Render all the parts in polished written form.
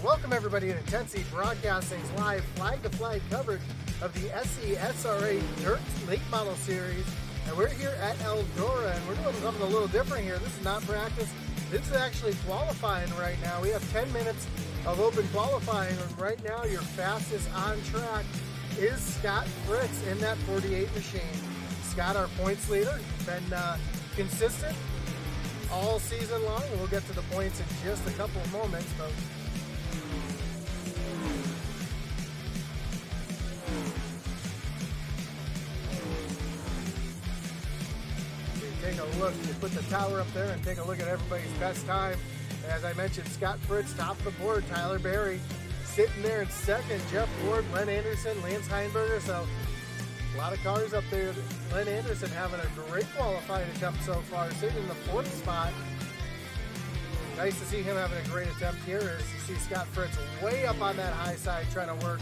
Welcome everybody to Intensity Broadcasting's live flag-to-flag coverage of the SESRA Dirt Late Model Series. And we're here at Eldora, and we're doing something a little different here. This is not practice. This is actually qualifying right now. We have 10 minutes of open qualifying, and right now your fastest on track is Scott Fritz in that 48 machine. Scott, our points leader, been consistent all season long. We'll get to the points in just a couple of moments, but take a look. You put the tower up there and take a look at everybody's best time. And as I mentioned, Scott Fritz top of the board, Tyler Berry sitting there in second, Jeff Ward, Len Anderson, Lance Heinberger. So a lot of cars up there. Len Anderson having a great qualifying attempt so far, sitting in the fourth spot. Nice to see him having a great attempt here as you see Scott Fritz way up on that high side trying to work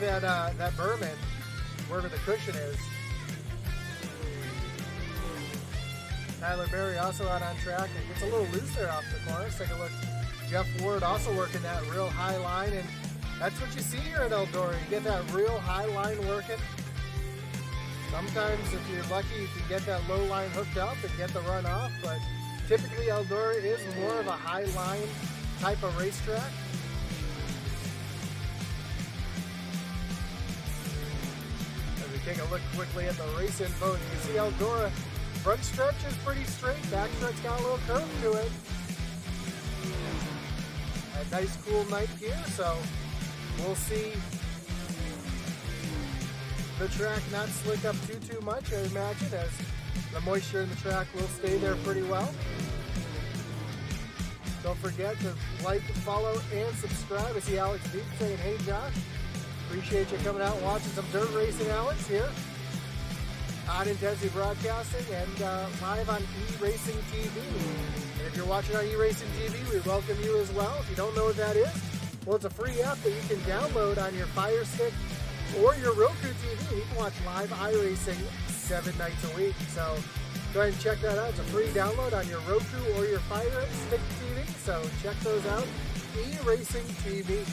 that berm in, wherever the cushion is. Tyler Berry also out on track and gets a little loose there off the corner. Let's take a look. Jeff Ward also working that real high line, and that's what you see here at Eldora. You get that real high line working. Sometimes if you're lucky you can get that low line hooked up and get the run off, but typically Eldora is more of a high line type of racetrack. As we take a look quickly at the race info, you can see Eldora front stretch is pretty straight, back stretch got a little curve to it. A nice cool night here, so we'll see the track not slick up too much, I imagine, as the moisture in the track will stay there pretty well. Don't forget to like, follow, and subscribe. I see Alex Deep saying, hey Josh, appreciate you coming out and watching some dirt racing, Alex, here on Intensity Broadcasting and live on E-Racing TV. And if you're watching on E-Racing TV, we welcome you as well. If you don't know what that is, well, it's a free app that you can download on your Fire Stick or your Roku TV, and you can watch live iRacing 7 nights a week. So go ahead and check that out. It's a free download on your Roku or your Fire Stick TV. So check those out. E-Racing TV.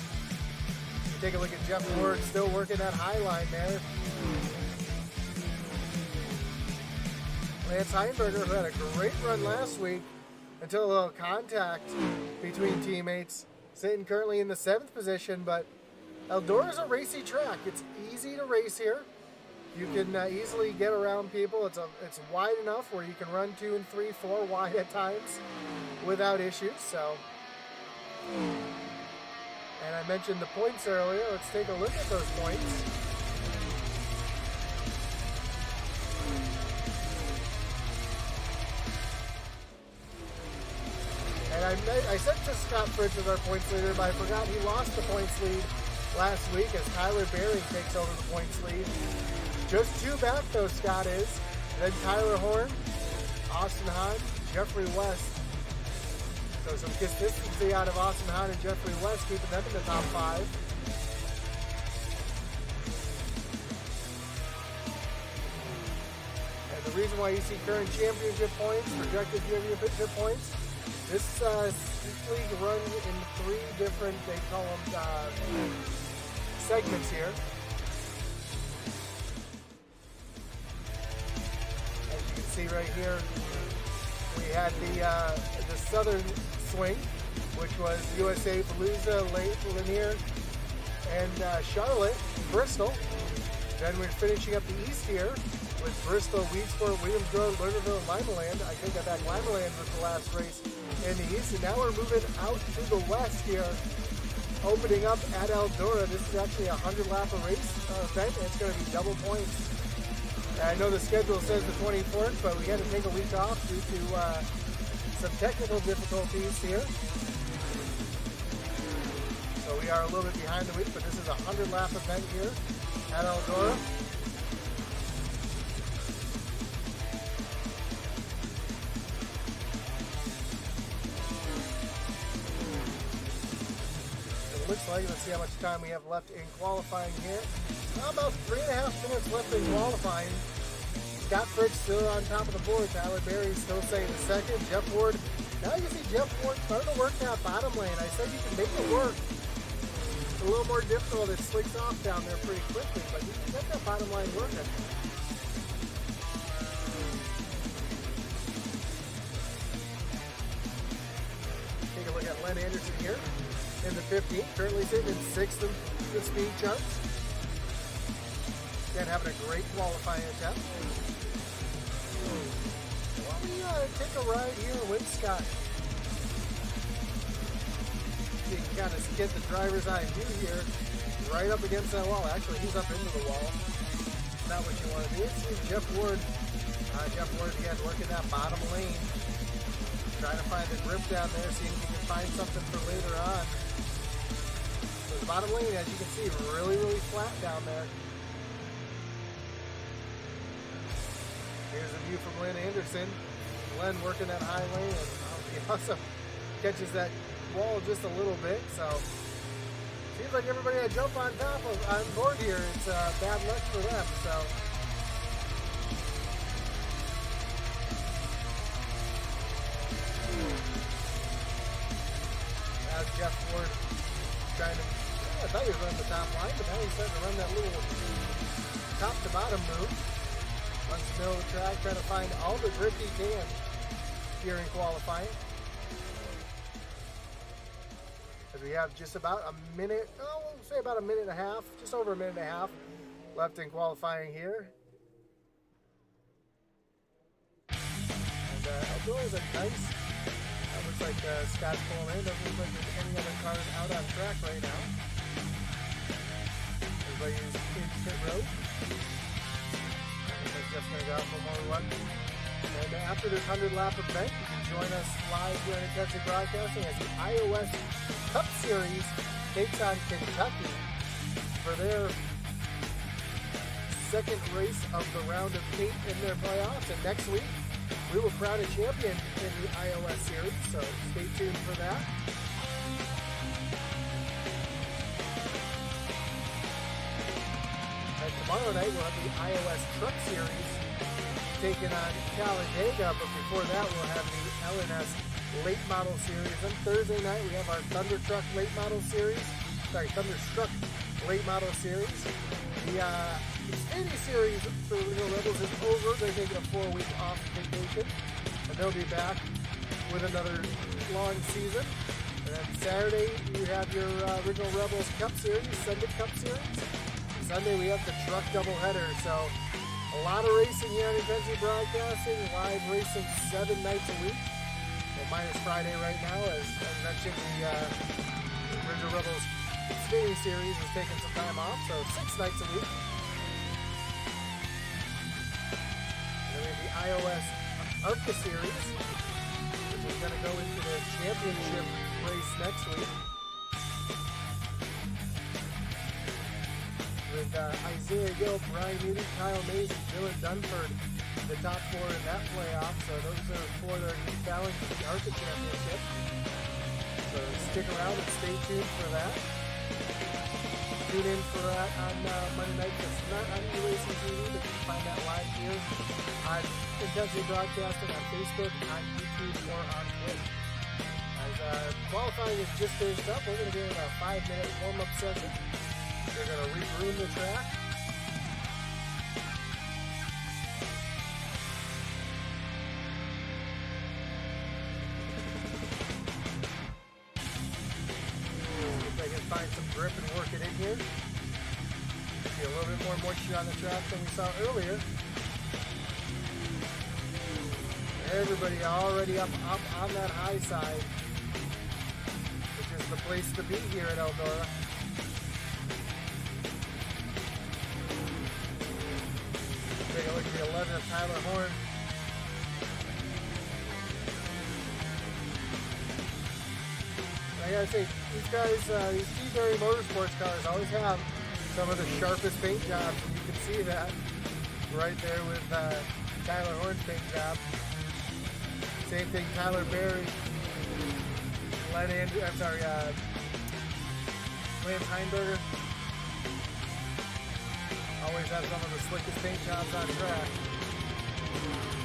Take a look at Jeff Ward still working that high line there. Lance Heinberger, who had a great run last week until a little contact between teammates, sitting currently in the 7th position, but Eldora is a racy track. It's easy to race here. You can easily get around people. It's wide enough where you can run 2 and 3, 4 wide at times without issues. So, and I mentioned the points earlier. Let's take a look at those points. And I said to Scott Fritz as our points leader, but I forgot he lost the points lead last week as Tyler Berry takes over the points lead. Just 2 back though, Scott is. And then Tyler Horn, Austin Hahn, Jeffrey West. So some consistency out of Austin Hahn and Jeffrey West, keeping them in the top 5. And the reason why you see current championship points, projected championship points, this league runs in 3 different, they call them segments here. As you can see right here, we had the southern swing, which was USA, Palooza, Lanier, and Charlotte, Bristol. Then we're finishing up the east here with Bristol, Weedsport, Williams Grove, Lernerville, and Limaland. I think that Limaland was the last race in the east, and now we're moving out to the west here, opening up at Eldora. This is actually a 100-lap race event, and it's going to be double points. And I know the schedule says the 24th, but we had to take a week off due to some technical difficulties here. So we are a little bit behind the week, but this is a 100-lap event here at Eldora. Looks like, let's see how much time we have left in qualifying here. About 3.5 minutes left in qualifying. Scott Fritz still on top of the board. Tyler Berry still staying in second. Jeff Ward Now you can see Jeff Ward starting to work that bottom lane. I said you can make it work. It's a little more difficult. It slicks off down there pretty quickly, but you can get that bottom line working. Take a look at Len Anderson here in the 15, currently sitting in 6th in the speed charts. Again, having a great qualifying attempt. Why don't we take a ride here with Scott? You can kind of get the driver's eye view here, right up against that wall. Actually, he's up into the wall. Not what you want to do. See Jeff Ward. Jeff Ward again working that bottom lane. Trying to find the grip down there, seeing if you can find something for later on. So the bottom lane, as you can see, really, really flat down there. Here's a view from Len Anderson. Len working that high lane, and he also catches that wall just a little bit. So seems like everybody that jump on board here, it's bad luck for them. So as Jeff Ward trying to, I thought he was running the top line, but now he's starting to run that little top to bottom move. Runs the middle of the track, trying to find all the grip he can here in qualifying. As we have just about a minute, we'll say about a minute and a half, just over a minute and a half left in qualifying here. And Eldora is a nice, looks like Scott's pulling in. Doesn't look like there's any other cars out on track right now. Everybody is in pit road. Jeff's going to go out for more run. And after this 100-lap event, you can join us live here in Intensity Broadcasting as the iOS Cup Series takes on Kentucky for their second race of the round of 8 in their playoffs. And next week, we will crown a champion in the iOS Series, so stay tuned for that. And tomorrow night, we'll have the iOS Truck Series taking on Talladega, but before that, we'll have the LNS Late Model Series. And Thursday night, we have our Thunderstruck Late Model Series. The Xfinity Series for the Original Rebels is over. They're taking a 4-week off vacation, and they'll be back with another long season. And then Saturday, you have your Original Rebels Cup Series, Sunday Cup Series. Sunday, we have the truck doubleheader. So a lot of racing here on Intensity Broadcasting, live racing 7 nights a week. Well, minus Friday right now, as mentioned, the Original Rebels Xfinity Series is taking some time off, so 6 nights a week. And then we have the iOS ARCA Series, which is going to go into the championship race next week. With Isaiah Gill, Brian Newton, Kyle Mays, and Dylan Dunford, the top 4 in that playoff. So those are 4 that are battling for the ARCA Championship. So stick around and stay tuned for that. Tune in for that on Monday night. It's not on eRacing TV, but you can find that live here on Intensity Broadcasting on Facebook, on YouTube, or on Twitch. As qualifying is just finished up, we're going to be in a 5-minute warm-up session. They're going to re-groom the track. If they can find some grip and work it in here. See a little bit more moisture on the track than we saw earlier. Everybody already up on that high side, which is the place to be here at Eldora. Take a look at the 11 of Tyler Horn. I gotta say, these guys, these T-Berry Motorsports cars always have some of the sharpest paint jobs. You can see that right there with Tyler Horn's paint job. Same thing, Tyler Berry, Lance Heinberger. Always have some of the slickest paint jobs on track.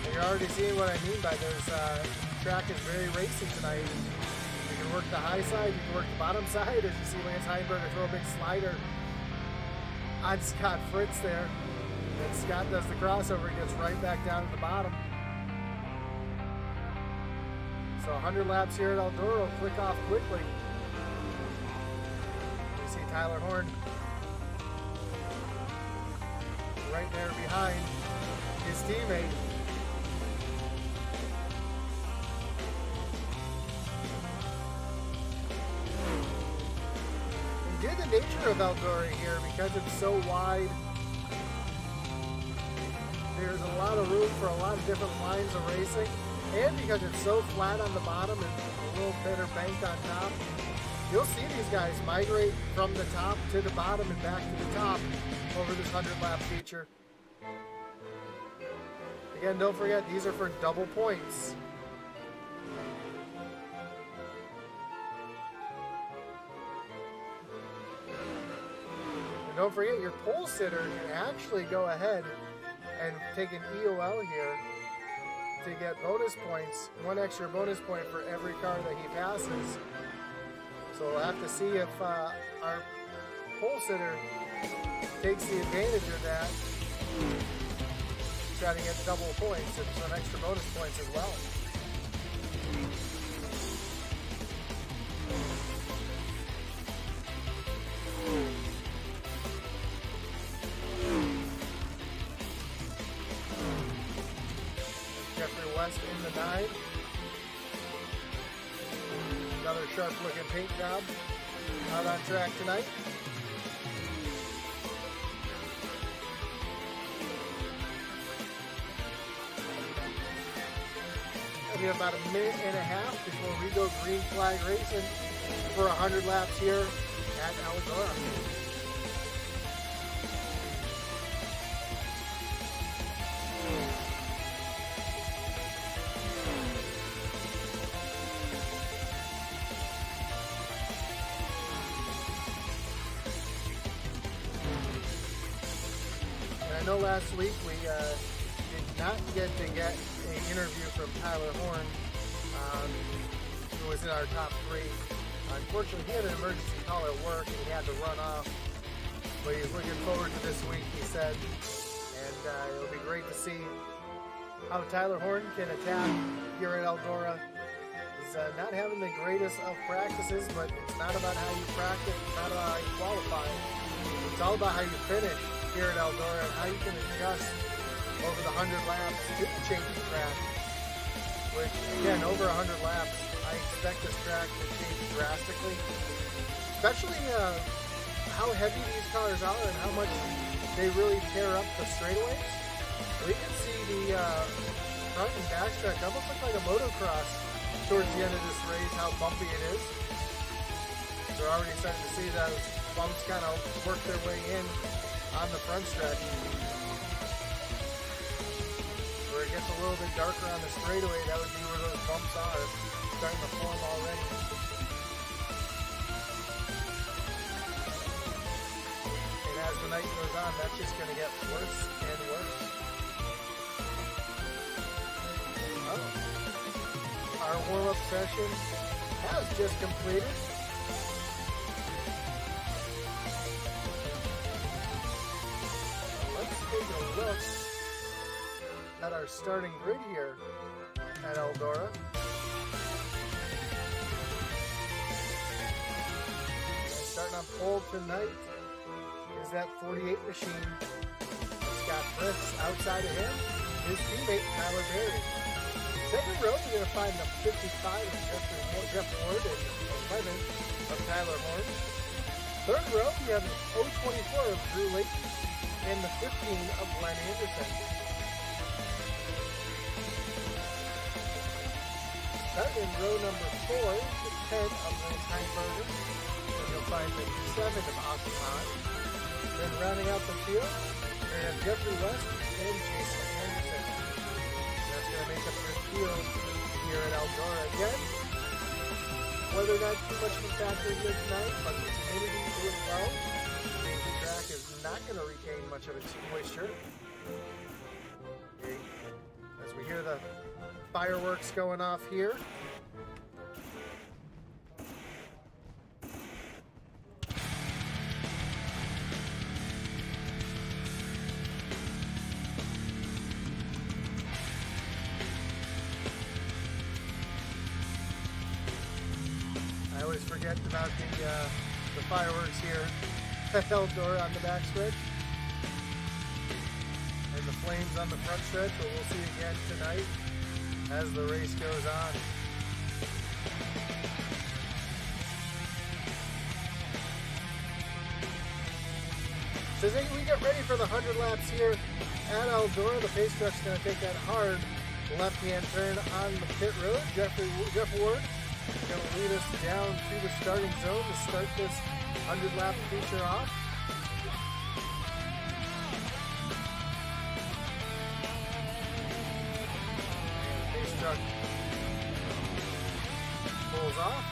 And you're already seeing what I mean by this. Track is very racy tonight. You can work the high side, you can work the bottom side, as you see Lance Heinberger throw a big slider on Scott Fritz there. And Scott does the crossover, he gets right back down to the bottom. So 100 laps here at Eldora will click off quickly. You see Tyler Horn right there behind his teammate. And due to the nature of Eldora here, because it's so wide, there's a lot of room for a lot of different lines of racing. And because it's so flat on the bottom and a little better banked on top, you'll see these guys migrate from the top to the bottom and back to the top over this 100-lap feature. Again, don't forget, these are for double points. And don't forget, your pole sitter can actually go ahead and take an EOL here to get bonus points, 1 extra bonus point for every car that he passes. So we'll have to see if our pole sitter takes the advantage of that, try to get double points and some extra bonus points as well. West in the 9. Another sharp looking paint job out on track tonight. We have about a minute and a half before we go green flag racing for 100 laps here at Eldora. I know last week we did not get an interview from Tyler Horn, who was in our top 3. Unfortunately, he had an emergency call at work and he had to run off. But he's looking forward to this week, he said. And it'll be great to see how Tyler Horn can attack here at Eldora. He's not having the greatest of practices, but it's not about how you practice, it's not about how you qualify. It's all about how you finish here at Eldora and how you can adjust over the 100 laps to the changing track. Which, again, over 100 laps, I expect this track to change drastically. Especially how heavy these cars are and how much they really tear up the straightaways. We can see the front and back stretch almost look like a motocross towards the end of this race, how bumpy it is. We're already starting to see those bumps kind of work their way in on the front stretch. Where it gets a little bit darker on the straightaway, that would be where those bumps are starting to form already. And as the night goes on, that's just going to get worse and worse. Our warm-up session has just completed. Let's take a look at our starting grid here at Eldora. Starting on pole tonight is that 48 machine. Scott Fritz outside of him, his teammate Tyler Berry. Second row, you're going to find the 55 of Jeff Ward and 11 of Tyler Horn. Third row, you have the 024 of Drew Layton and the 15 of Glenn Anderson. Starting in row number 4, the 10 of Lance Heinberger. And you'll find the 7 of Austin Hahn. Then rounding out the field, we have Jeffrey West and Jason Anderson. That's going to make up your field here at Eldora again. Weather not too much of a factor here tonight, but the humidity doing well. The track is not going to retain much of its moisture. Okay. You hear the fireworks going off here. I always forget about the fireworks here at Eldora on the back stretch. And the flames on the front stretch, but we'll see again tonight as the race goes on. So as we get ready for the 100 laps here at Eldora, the pace truck's going to take that hard left-hand turn on the pit road. Jeff Ward is going to lead us down to the starting zone to start this 100 lap feature off. And the pace truck pulls off.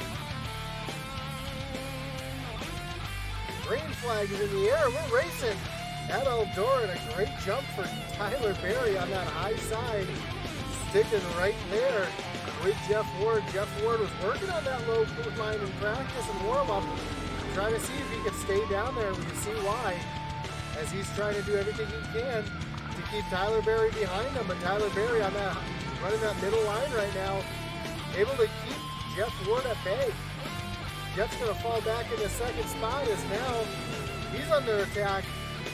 Green flag is in the air. We're racing at Eldora, and a great jump for Tyler Berry on that high side, sticking right there with Jeff Ward. Jeff Ward was working on that low line in practice and warm-up, trying to see if he could stay down there. We can see why, as he's trying to do everything he can to keep Tyler Berry behind him. But Tyler Berry on that running that middle line right now, able to keep Jeff Ward at bay. Jeff's going to fall back in the second spot as now he's under attack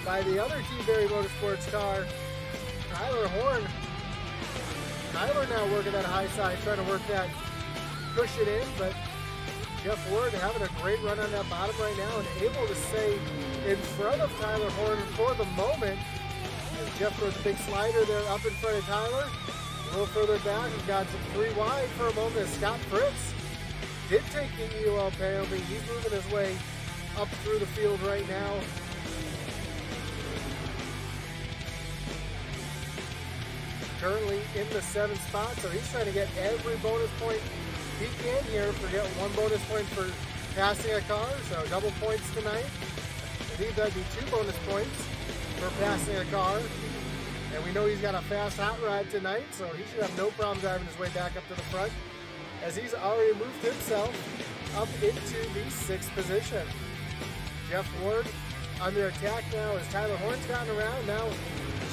by the other T. Berry Motorsports car, Tyler Horn. Tyler now working that high side, trying to work that cushion in, but Jeff Ward having a great run on that bottom right now and able to stay in front of Tyler Horn for the moment. As Jeff throws a big slider there up in front of Tyler. A little further back, we've got some 3 wide for a moment as Scott Fritz did take the EUL penalty. He's moving his way up through the field right now. Currently in the 7th spot, so he's trying to get every bonus point he can here. Forget 1 bonus point for passing a car, so double points tonight. I think that'd be 2 bonus points for passing a car. And we know he's got a fast hot rod tonight, so he should have no problem driving his way back up to the front, as he's already moved himself up into the 6th position. Jeff Ward under attack now as Tyler Horn's gotten around. Now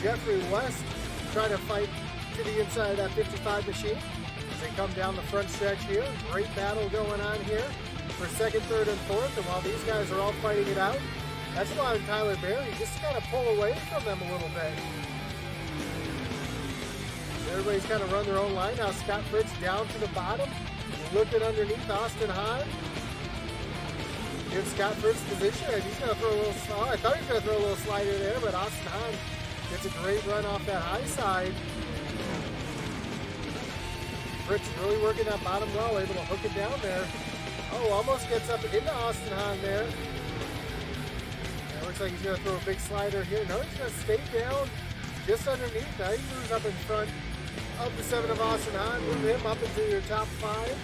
Jeffrey West trying to fight to the inside of that 55 machine as they come down the front stretch here. Great battle going on here for 2nd, 3rd, and 4th. And while these guys are all fighting it out, that's allowing Tyler Berry just kind of pull away from them a little bit. Everybody's kind of run their own line. Now Scott Fritz down to the bottom, looking underneath Austin Hahn. Gives Scott Fritz position, and he's going to throw a little, I thought he was going to throw a little slider there, but Austin Hahn gets a great run off that high side. Fritz really working that bottom well, able to hook it down there. Oh, almost gets up into Austin Hahn there. It looks like he's going to throw a big slider here. No, he's going to stay down just underneath. Now he moves up in front of the 7 of Austin Hahn, move him up into your top 5.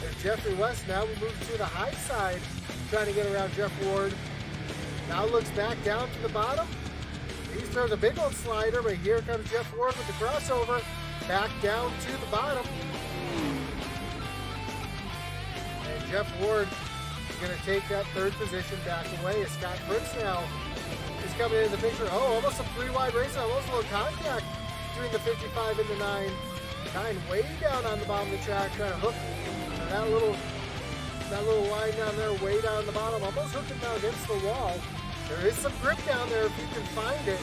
There's Jeffrey West now. We move to the high side, trying to get around Jeff Ward. Now looks back down to the bottom. He throws a big old slider, but here comes Jeff Ward with the crossover, back down to the bottom. And Jeff Ward is going to take that 3rd position back away as Scott Fritz now is coming into the picture. Oh, almost a 3 wide race, almost a little contact between the 55 and the 9. 9 way down on the bottom of the track, trying to hook that little line down there, way down on the bottom, almost hooking down against the wall. There is some grip down there if you can find it.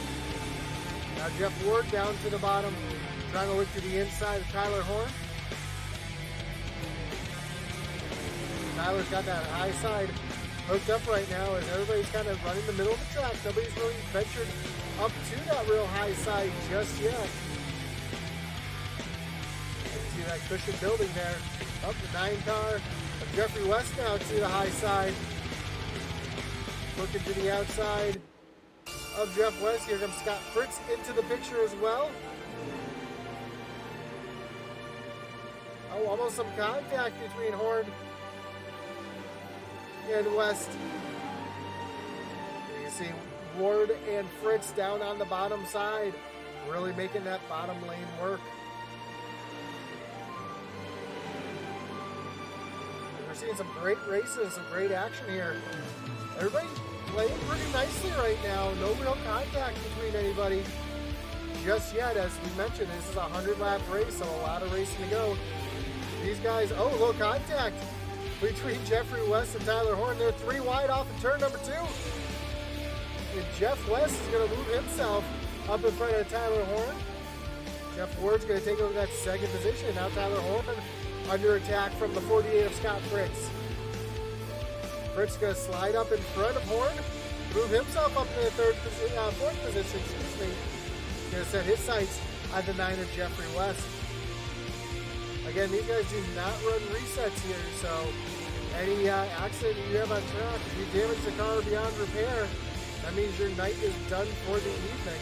Now Jeff Ward down to the bottom, trying to look to the inside of Tyler Horn. Tyler's got that high side hooked up right now as everybody's kind of running the middle of the track. Nobody's really ventured up to that real high side just yet. You can see that cushion building there. Up the 9 car of Jeffrey West now to the high side. Looking to the outside of Jeff West. Here comes Scott Fritz into the picture as well. Oh, almost some contact between Horn and West. You can see Ward and Fritz down on the bottom side, really making that bottom lane work. seeing some great races, some great action here. Everybody playing pretty nicely right now. No real contact between anybody just yet. As we mentioned, this is a 100-lap race, so a lot of racing to go. These guys, oh, a little contact between Jeffrey West and Tyler Horn. They're 3 wide off in turn number 2. And Jeff West is going to move himself up in front of Tyler Horn. Jeff Ward's going to take over that second position. Now Tyler Horn under attack from the 48 of Scott Fritz. Fritz going to slide up in front of Horn, move himself up to the fourth position. Excuse me. Going to set his sights on the 9 of Jeffrey West. Again, these guys do not run resets here, so any accident you have on track, if you damage the car beyond repair, that means your night is done for the evening.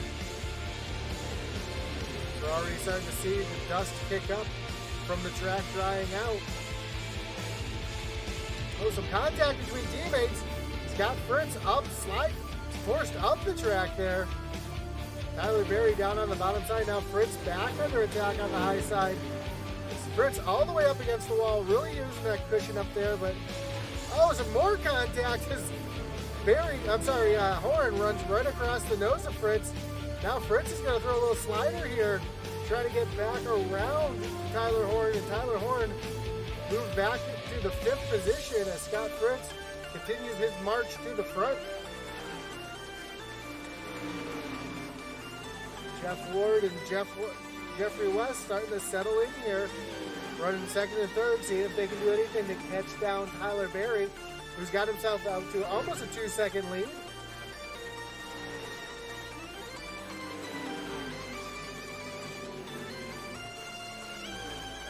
We're already starting to see the dust kick up from the track drying out. Oh, some contact between teammates. Scott Fritz up, forced up the track there. Tyler Berry down on the bottom side. Now Fritz back under attack on the high side. Fritz all the way up against the wall, really using that cushion up there, but oh, some more contact as Horn runs right across the nose of Fritz. Now Fritz is going to throw a little slider here, trying to get back around Tyler Horn, and Tyler Horn moved back to the 5th position as Scott Fritz continues his march to the front. Jeff Ward and Jeffrey West starting to settle in here, running second and third, seeing if they can do anything to catch down Tyler Berry, who's got himself out to almost a 2-second lead.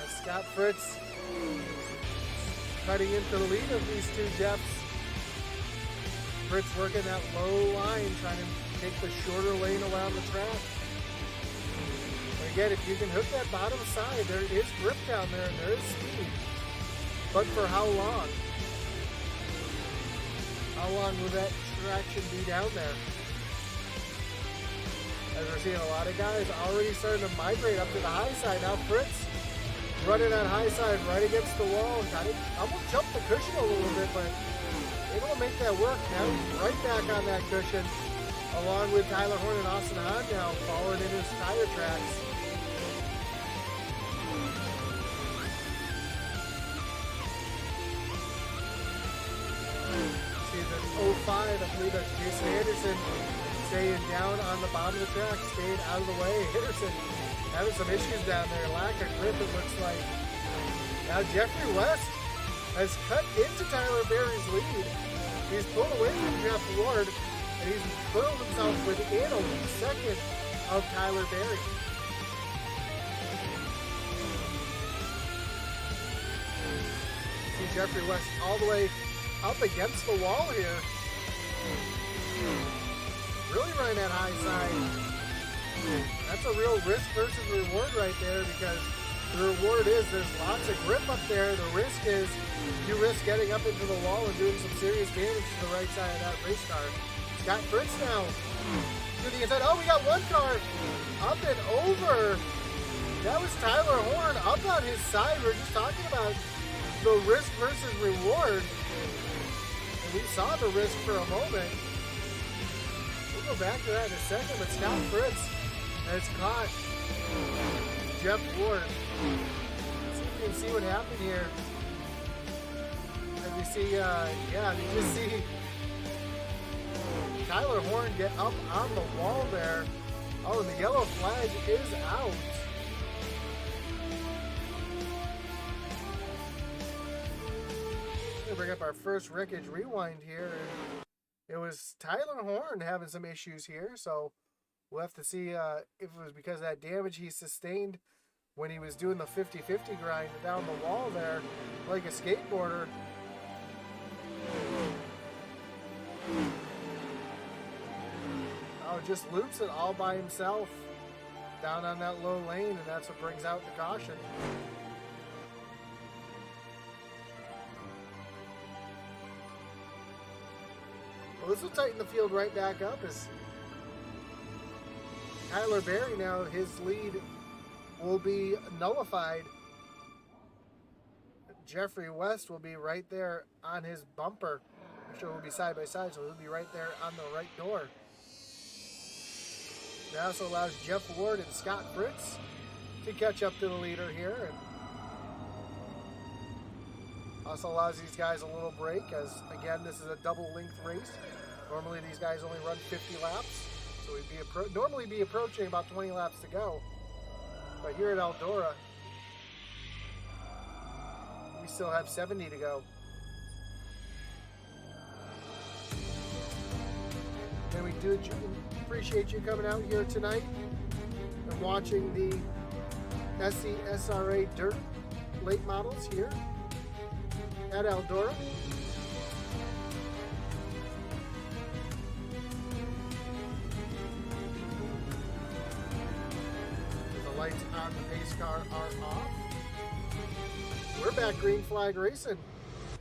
As Scott Fritz cutting into the lead of these two Jeffs. Fritz working that low line, trying to take the shorter lane around the track. Again, if you can hook that bottom side, there is grip down there and there is speed. But for how long? How long will that traction be down there? As we're seeing a lot of guys already starting to migrate up to the high side. Now Fritz running that high side right against the wall. Kind of almost jumped the cushion a little bit, but able to make that work. Now he's right back on that cushion, along with Tyler Horn and Austin Hahn now following in his tire tracks. See the 05, I believe that's Jason Anderson staying down on the bottom of the track, staying out of the way. Anderson having some issues down there, lack of grip it looks like. Now Jeffrey West has cut into Tyler Berry's lead. He's pulled away from Jeff Ward, and he's hurled himself within a second of Tyler Berry. See Jeffrey West all the way up against the wall here. Really running that high side. That's a real risk versus reward right there, because the reward is there's lots of grip up there. The risk is you risk getting up into the wall and doing some serious damage to the right side of that race car. Scott Fritz now to the inside. Oh, we got one car up and over. That was Tyler Horn up on his side. We're just talking about the risk versus reward. And we saw the risk for a moment. We'll go back to that in a second, but Scott Fritz has caught Jeff Ward. Let's see if we can see what happened here. And we see, you just see Tyler Horn get up on the wall there. Oh, and the yellow flag is out. We're gonna bring up our first wreckage rewind here. It was Tyler Horn having some issues here, so we'll have to see if it was because of that damage he sustained when he was doing the 50-50 grind down the wall there, like a skateboarder. Oh, just loops it all by himself down on that low lane, and that's what brings out the caution. Well, this will tighten the field right back up as Tyler Berry now, his lead will be nullified. Jeffrey West will be right there on his bumper. I'm sure we'll be side by side, so he'll be right there on the right door. That also allows Jeff Ward and Scott Fritz to catch up to the leader here, and also allows these guys a little break, as again, this is a double length race. Normally these guys only run 50 laps, so we'd normally be approaching about 20 laps to go. But here at Eldora, we still have 70 to go. And we do appreciate you coming out here tonight and watching the SESRA Dirt late models here at Eldora. The lights on the pace car are off. We're back green flag racing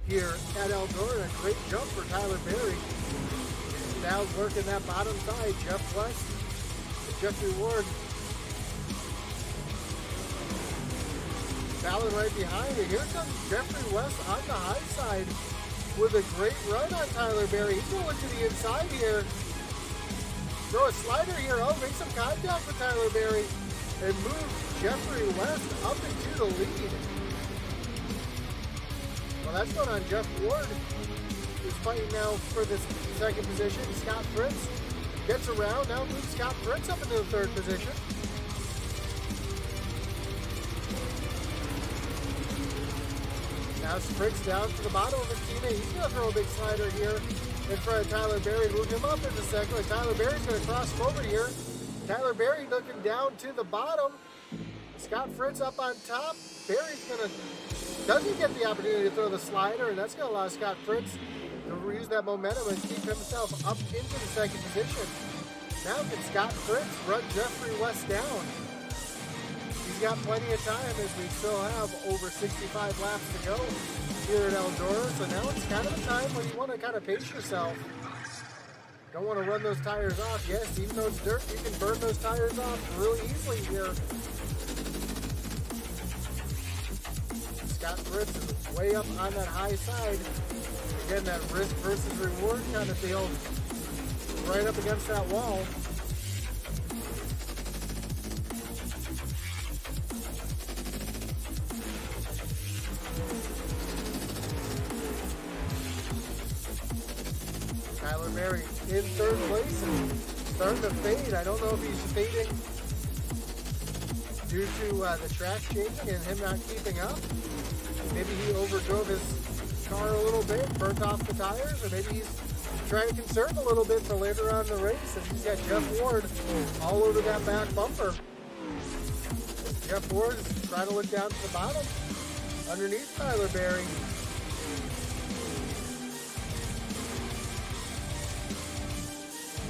here at Eldora. A great jump for Tyler Berry. Now working that bottom side. Jeff West and Jeffrey Ward battling right behind it. Here comes Jeffrey West on the high side with a great run on Tyler Berry. He's going to look to the inside here. Throw a slider here. Oh, make some contact with Tyler Berry and move Jeffrey West up into the lead. Well, that's going on Jeff Ward, who's fighting now for this second position. Scott Fritz gets around. Now moves Scott Fritz up into the third position. Now Fritz down to the bottom of his teammate. He's going to throw a big slider here in front of Tyler Berry. Move him up in the second. And Tyler Berry's going to cross him over here. Tyler Berry looking down to the bottom. Scott Fritz up on top. Berry's doesn't get the opportunity to throw the slider, and that's going to allow Scott Fritz to use that momentum and keep himself up into the second position. Now can Scott Fritz run Jeffrey West down? He's got plenty of time, as we still have over 65 laps to go here at Eldora. So now it's kind of a time when you want to kind of pace yourself. Don't want to run those tires off. Yes, even though it's dirt, you can burn those tires off really easily here. Scott Fritz is way up on that high side. Again, that risk versus reward kind of deal, right up against that wall. Tyler Berry in third place and starting to fade. I don't know if he's fading due to the track changing and him not keeping up. Maybe he overdrove his car a little bit, burnt off the tires, or maybe he's trying to conserve a little bit for later on in the race, and he's got Jeff Ward all over that back bumper. Jeff Ward is trying to look down to the bottom underneath Tyler Berry.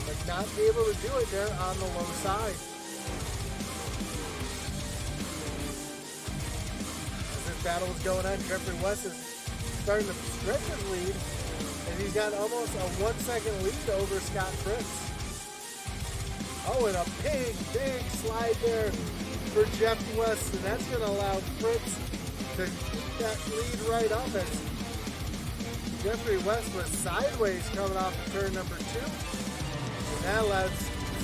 But not able to do it there on the low side. Battle is going on. Jeffrey West is starting to stretch his lead, and he's got almost a 1 second lead over Scott Fritz. Oh, and a big slide there for Jeff West, and that's going to allow Fritz to keep that lead right up as Jeffrey West was sideways coming off of turn number 2. And that allows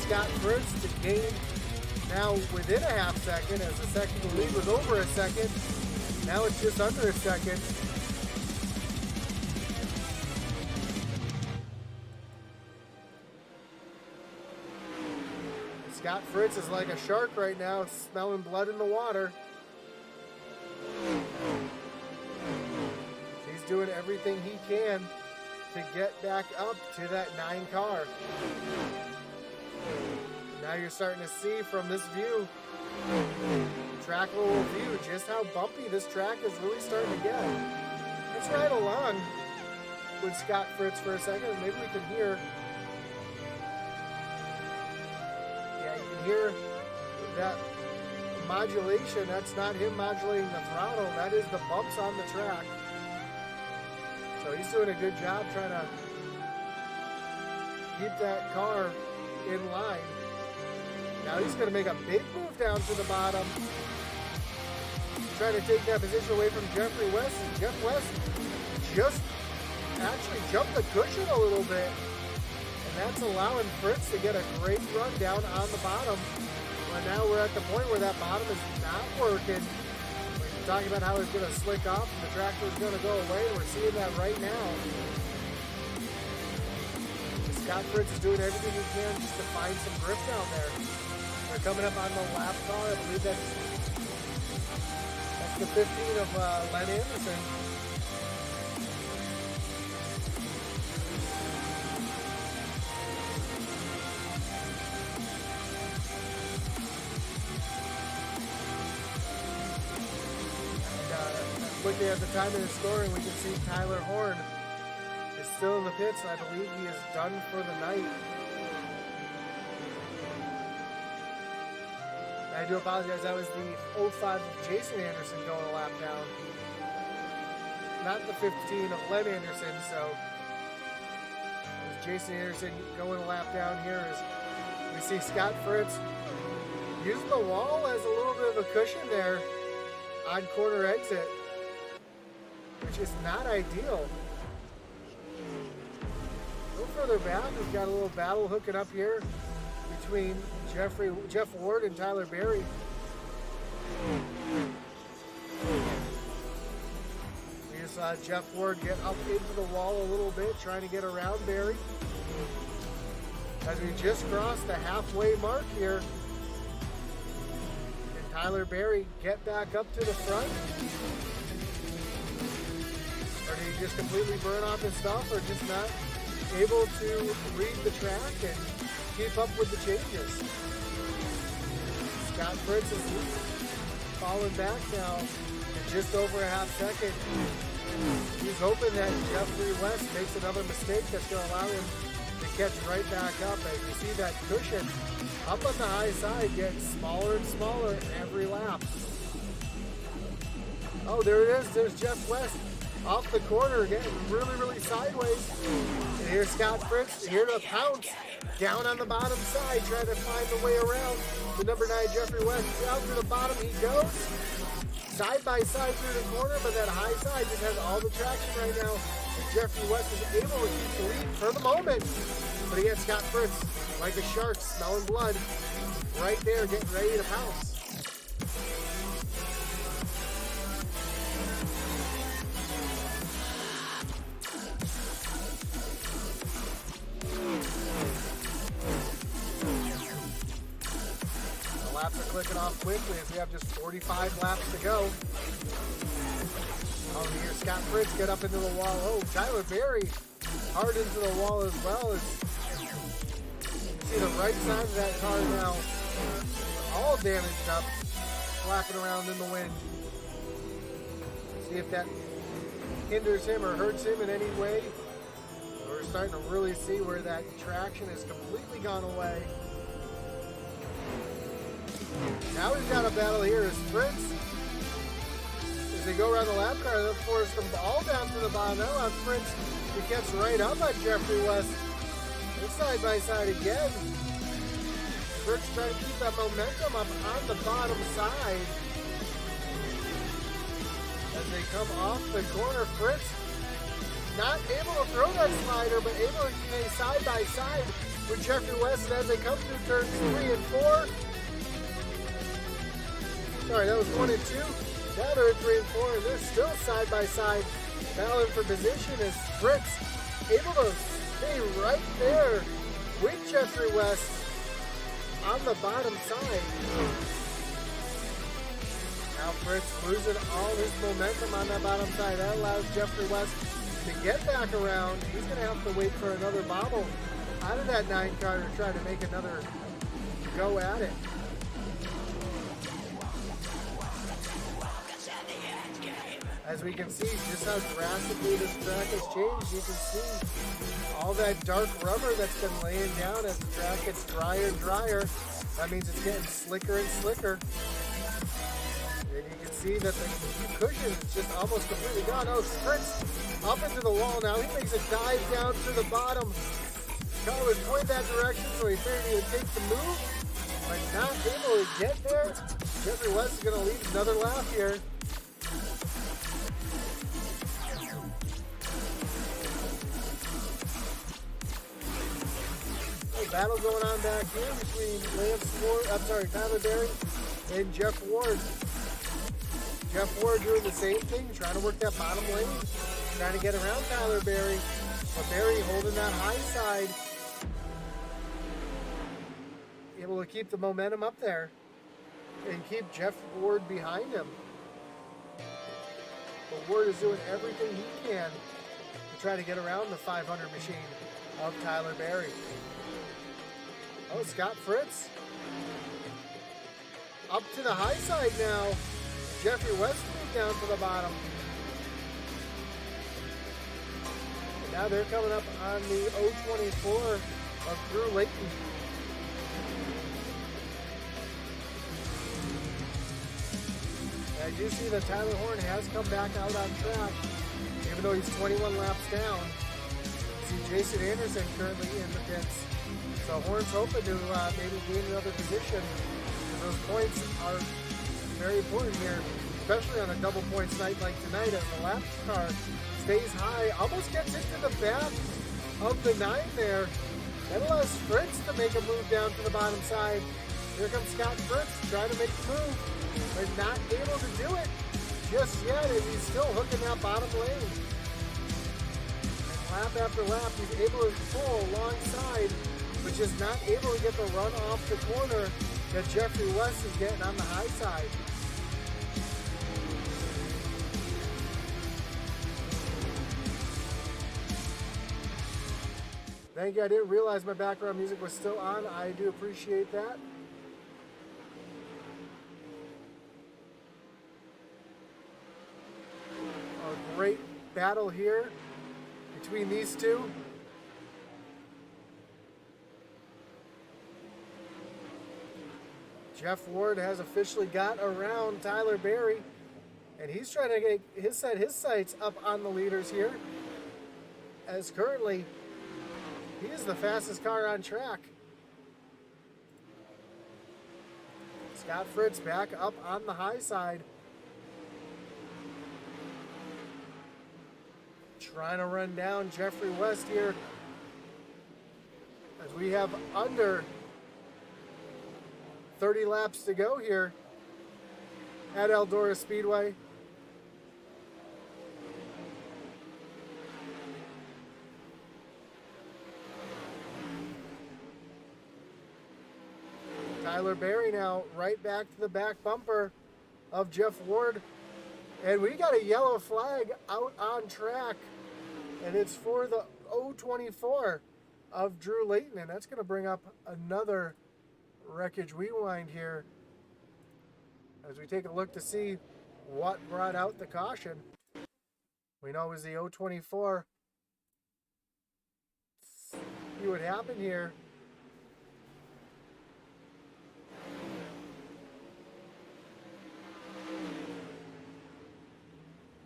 Scott Fritz to gain now within a half second, as the second lead was over a second. Now it's just under a second. Scott Fritz is like a shark right now, smelling blood in the water. He's doing everything he can to get back up to that 9 car. Now you're starting to see from this view, track level view, just how bumpy this track is really starting to get. Let's ride along with Scott Fritz for a second. Maybe we can hear. Yeah, you can hear that modulation. That's not him modulating the throttle. That is the bumps on the track. So he's doing a good job trying to keep that car in line. Now he's going to make a big move down to the bottom. trying to take that position away from Jeffrey West. And Jeff West just actually jumped the cushion a little bit. And that's allowing Fritz to get a great run down on the bottom. But now we're at the point where that bottom is not working. We're talking about how it's going to slick off and the tractor is going to go away. And we're seeing that right now. Scott Fritz is doing everything he can just to find some grip down there. They're coming up on the lap car. I believe that's the 15 of Len Anderson. Looking at the time of the scoring, we can see Tyler Horn is still in the pits, and I believe he is done for the night. I do apologize, that was the 05 of Jason Anderson going a lap down. Not the 15 of Len Anderson, so it was Jason Anderson going a lap down here as we see Scott Fritz using the wall as a little bit of a cushion there on corner exit, which is not ideal. A little further back, we've got a little battle hooking up here between Jeff Ward and Tyler Berry. We just saw Jeff Ward get up into the wall a little bit, trying to get around Berry. As we just crossed the halfway mark here, and Tyler Berry get back up to the front? Or did he just completely burn off his stuff, or just not able to read the track and keep up with the changes? Scott Fritz is falling back now in just over a half second. He's hoping that Jeffrey West makes another mistake that's going to allow him to catch right back up. As you see that cushion up on the high side getting smaller and smaller every lap. Oh, there it is. There's Jeff West off the corner, getting really, really sideways. And here's Scott Fritz here to pounce down on the bottom side, trying to find the way around the number 9 Jeffrey West. Down to the bottom he goes. Side by side through the corner, but that high side just has all the traction right now. And Jeffrey West is able to keep the lead for the moment. But again, Scott Fritz, like a shark, smelling blood, right there, getting ready to pounce. Laps are clicking off quickly as we have just 45 laps to go. Oh, here's Scott Fritz get up into the wall. Oh, Tyler Berry hard into the wall as well. As you see the right side of that car now all damaged up, flapping around in the wind. See if that hinders him or hurts him in any way. We're starting to really see where that traction has completely gone away. Now we've got a battle here as Fritz, as they go around the lap car, they'll force them all down to the bottom. Now on Fritz, he gets right up on Jeffrey West. They're side by side again. Fritz trying to keep that momentum up on the bottom side. As they come off the corner, Fritz not able to throw that slider, but able to stay side by side with Jeffrey West. And as they come through turns 3 and 4, sorry, that was 1 and 2. Now they're at 3 and 4, and they're still side by side, battling for position as Fritz able to stay right there with Jeffrey West on the bottom side. Now Fritz losing all his momentum on that bottom side. That allows Jeffrey West to get back around. He's going to have to wait for another bobble out of that 9 car to try to make another go at it. As we can see just how drastically this track has changed. You can see all that dark rubber that's been laying down as the track gets drier and drier. That means it's getting slicker and slicker. And you can see that the cushion is just almost completely gone. Oh, Fritz up into the wall now. He makes a dive down to the bottom. Car was pointing that direction, so he figured he would take the move. but not able to get there. Jeffrey West is going to lead another lap here. Battle going on back here between Tyler Berry and Jeff Ward. Jeff Ward doing the same thing, trying to work that bottom lane, trying to get around Tyler Berry. But Berry holding that high side, able to keep the momentum up there and keep Jeff Ward behind him. But Ward is doing everything he can to try to get around the 500 machine of Tyler Berry. Oh, Scott Fritz up to the high side now. Jeffrey West moved down to the bottom. And now they're coming up on the 024 of Drew Layton. As you see that Tyler Horn has come back out on track, even though he's 21 laps down. You see Jason Anderson currently in the pits. So Horn's hoping to maybe gain another position, because those points are very important here, especially on a double points night like tonight, as the lap car stays high, almost gets into the back of the 9 there. That allows Fritz to make a move down to the bottom side. Here comes Scott Fritz trying to make the move, but not able to do it just yet, as he's still hooking that bottom lane. And lap after lap, he's able to pull alongside, but just not able to get the run off the corner that Jeffrey West is getting on the high side. Thank you. I didn't realize my background music was still on. I do appreciate that. A great battle here between these two. Jeff Ward has officially got around Tyler Berry, and he's trying to get his sights up on the leaders here, as currently he is the fastest car on track. Scott Fritz back up on the high side, trying to run down Jeffrey West here, as we have under 30 laps to go here at Eldora Speedway. Tyler Berry now right back to the back bumper of Jeff Ward. And we got a yellow flag out on track, and it's for the 024 of Drew Layton, and that's going to bring up another wreckage rewind here as we take a look to see what brought out the caution. We know it was the 024. See what happened here.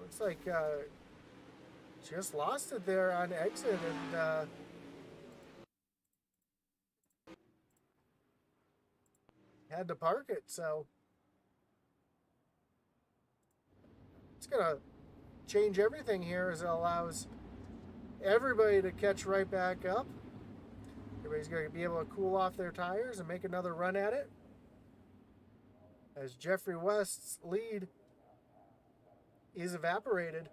Looks like just lost it there on exit, and had to park it, so it's gonna change everything here, as it allows everybody to catch right back up. Everybody's gonna be able to cool off their tires and make another run at it, as Jeffrey West's lead is evaporated.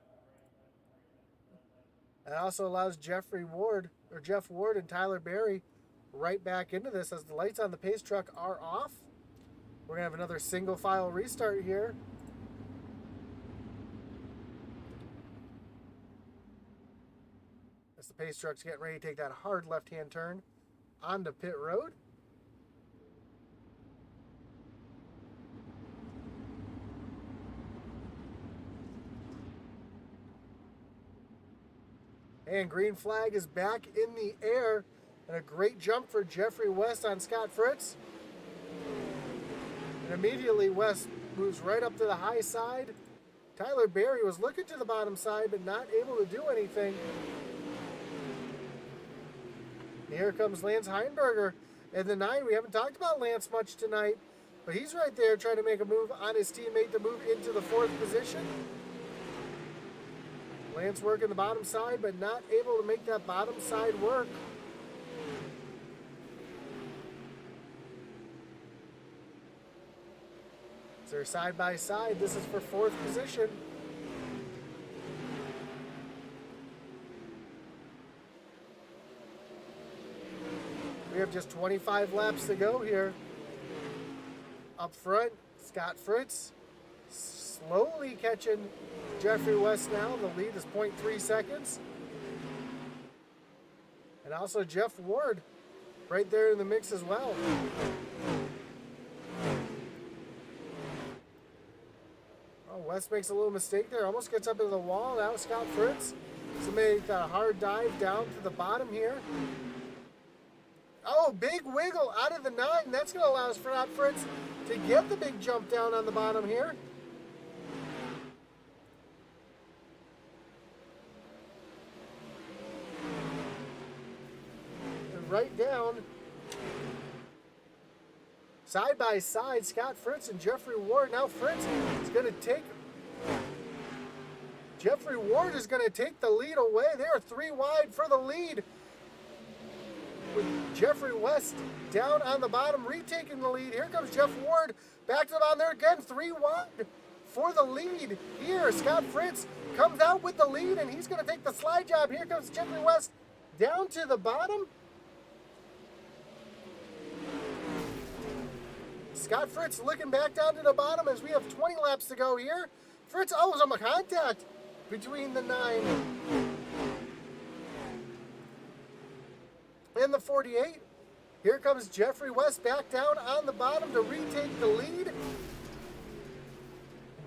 That also allows Jeff Ward and Tyler Berry right back into this, as the lights on the pace truck are off. We're going to have another single file restart here. As the pace truck's getting ready to take that hard left-hand turn onto pit road. And green flag is back in the air. And a great jump for Jeffrey West on Scott Fritz. And immediately West moves right up to the high side. Tyler Berry was looking to the bottom side, but not able to do anything. Here comes Lance Heinberger in the 9. We haven't talked about Lance much tonight, but he's right there trying to make a move on his teammate to move into the 4th position. Lance working the bottom side, but not able to make that bottom side work. So they're side by side. This is for 4th position. We have just 25 laps to go here. Up front, Scott Fritz slowly catching Jeffrey West now. The lead is 0.3 seconds. And also Jeff Ward right there in the mix as well. Oh, West makes a little mistake there. Almost gets up into the wall. Now Scott Fritz. So made a hard dive down to the bottom here. Oh, big wiggle out of the 9. That's going to allow Scott Fritz to get the big jump down on the bottom here. And right down. Side by side, Scott Fritz and Jeffrey Ward. Now Fritz is going to take... Jeffrey Ward is going to take the lead away. They are 3 wide for the lead. With Jeffrey West down on the bottom, retaking the lead. Here comes Jeff Ward back to the bottom there again, 3 wide for the lead. Here, Scott Fritz comes out with the lead, and he's going to take the slide job. Here comes Jeffrey West down to the bottom. Scott Fritz looking back down to the bottom as we have 20 laps to go here. Fritz, oh, some contact between the 9 and the 48. Here comes Jeffrey West back down on the bottom to retake the lead.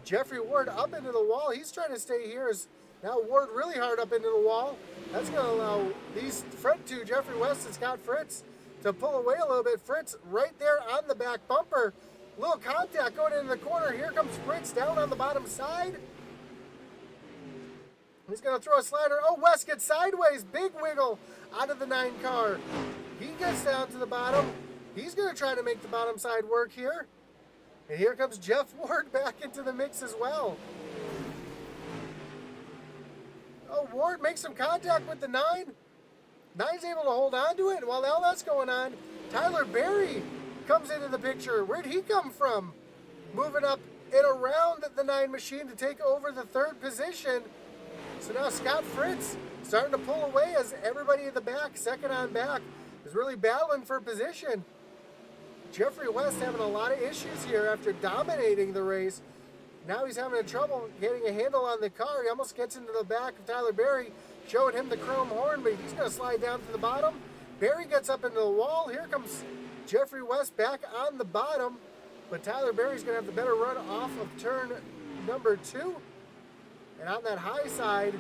Jeffrey Ward up into the wall. He's trying to stay here. Now Ward really hard up into the wall. That's going to allow these front 2, Jeffrey West and Scott Fritz, to pull away a little bit. Fritz right there on the back bumper. Little contact going into the corner. Here comes Fritz down on the bottom side. He's going to throw a slider. Oh, West gets sideways. Big wiggle out of the 9 car. He gets down to the bottom. He's going to try to make the bottom side work here. And here comes Jeff Ward back into the mix as well. Oh, Ward makes some contact with the 9. 9's able to hold on to it. While all that's going on, Tyler Berry comes into the picture. Where'd he come from? Moving up and around the 9 machine to take over the 3rd position. So now Scott Fritz starting to pull away as everybody in the back, second on back, is really battling for position. Jeffrey West having a lot of issues here after dominating the race. Now he's having trouble getting a handle on the car. He almost gets into the back of Tyler Berry, showing him the chrome horn, but he's going to slide down to the bottom. Berry gets up into the wall. Here comes Jeffrey West back on the bottom, but Tyler Berry's going to have the better run off of turn number 2. And on that high side,